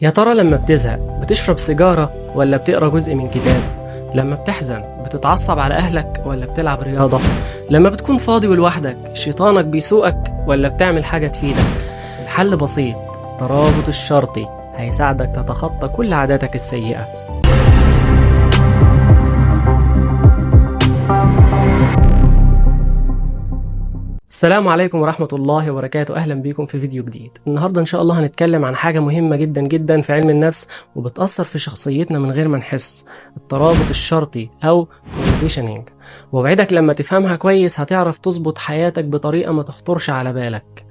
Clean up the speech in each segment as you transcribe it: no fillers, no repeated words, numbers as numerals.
يا ترى لما بتزهق بتشرب سيجارة ولا بتقرا جزء من كتاب؟ لما بتحزن بتتعصب على أهلك ولا بتلعب رياضة؟ لما بتكون فاضي ولوحدك شيطانك بيسوقك ولا بتعمل حاجة تفيدك؟ الحل بسيط، الترابط الشرطي هيساعدك تتخطى كل عاداتك السيئة. السلام عليكم ورحمة الله وبركاته. أهلا بيكم في فيديو جديد. النهاردة إن شاء الله هنتكلم عن حاجة مهمة جدا جدا في علم النفس وبتأثر في شخصيتنا من غير ما نحس، الترابط الشرطي أو conditioning. ووعدك لما تفهمها كويس هتعرف تظبط حياتك بطريقة ما تخطرش على بالك.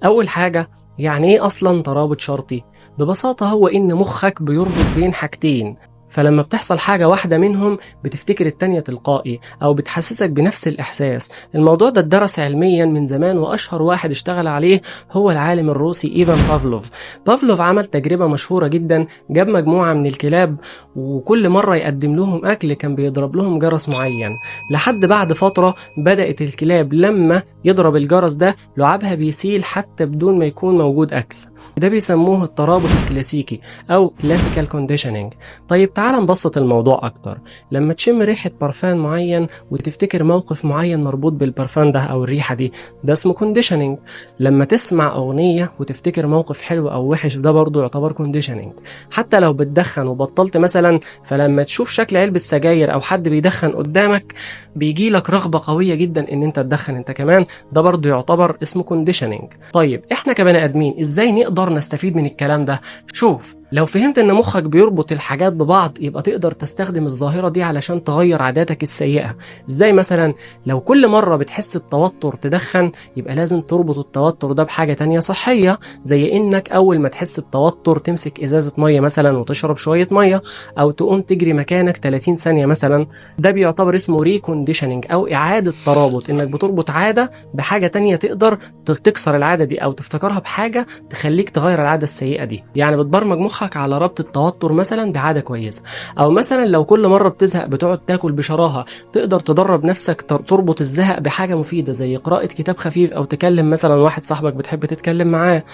أول حاجة، يعني إيه أصلا ترابط شرطي؟ ببساطة هو إن مخك بيربط بين حاجتين، فلما بتحصل حاجة واحدة منهم بتفتكر التانية تلقائي أو بتحسسك بنفس الإحساس. الموضوع ده اتدرس علميا من زمان، وأشهر واحد اشتغل عليه هو العالم الروسي إيفان بافلوف. بافلوف عمل تجربة مشهورة جدا، جاب مجموعة من الكلاب وكل مرة يقدم لهم أكل كان بيضرب لهم جرس معين، لحد بعد فترة بدأت الكلاب لما يضرب الجرس ده لعابها بيسيل حتى بدون ما يكون موجود أكل. ده بيسموه الترابط الكلاسيكي أو classical conditioning. طيب تعال نبسط الموضوع أكتر. لما تشم ريحة برفان معين وتفتكر موقف معين مربوط بالبرفان ده أو الريحة دي، ده اسمه conditioning. لما تسمع أغنية وتفتكر موقف حلو أو وحش، ده برضو يعتبر conditioning. حتى لو بتدخن وبطلت مثلا، فلما تشوف شكل علبة سجاير أو حد بيدخن قدامك بيجيلك رغبة قوية جدا إن أنت تدخن أنت كمان، ده برضو يعتبر اسمه conditioning. طيب إحنا كبني آدمين إزاي نقدر نستفيد من الكلام ده؟ شوف، لو فهمت ان مخك بيربط الحاجات ببعض يبقى تقدر تستخدم الظاهرة دي علشان تغير عاداتك السيئة. ازاي؟ مثلا لو كل مرة بتحس بتوتر تدخن، يبقى لازم تربط التوتر ده بحاجة تانية صحية، زي انك اول ما تحس بتوتر تمسك ازازة مية مثلا وتشرب شوية مية، او تقوم تجري مكانك 30 ثانية مثلا. ده بيعتبر اسمه ريكونديشننج او اعادة ترابط، انك بتربط عادة بحاجة تانية تقدر تكسر العادة دي او تفتكرها بحاجة تخليك تغير العادة السيئة دي. يعني بتبرمج مخك على ربط التوتر مثلا بعادة كويسة. او مثلا لو كل مرة بتزهق بتقعد تاكل بشراهة، تقدر تدرب نفسك تربط الزهق بحاجة مفيدة زي قراءة كتاب خفيف او تكلم مثلا واحد صاحبك بتحب تتكلم معاه.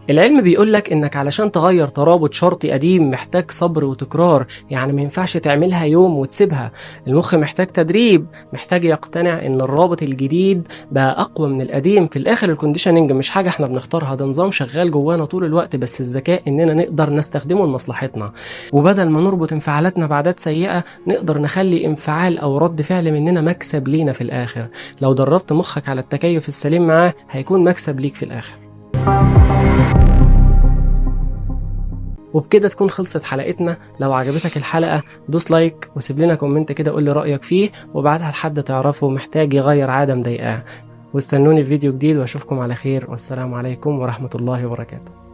العلم بيقولك انك علشان تغير ترابط شرطي قديم محتاج صبر وتكرار، يعني ما ينفعش تعملها يوم وتسيبها. المخ محتاج تدريب، محتاج يقتنع ان الرابط الجديد بقى اقوى من القديم. في الاخر الكونديشننج مش حاجة احنا بنختارها، ده نظام شغال جوانا طول الوقت، بس الذكاء اننا نقدر نستخدمه لمصلحتنا. وبدل ما نربط انفعالاتنا بعادات سيئة نقدر نخلي انفعال او رد فعل مننا مكسب لينا في الاخر. لو دربت مخك على التكيف السليم معاه هيكون مكسب ليك في الاخر. وبكده تكون خلصت حلقتنا. لو عجبتك الحلقة دوس لايك وسيب لنا كومنت كده قول لي رأيك فيه، وبعدها لحد تعرفه محتاج يغير عادة مضايقاه. واستنوني في فيديو جديد واشوفكم على خير، والسلام عليكم ورحمة الله وبركاته.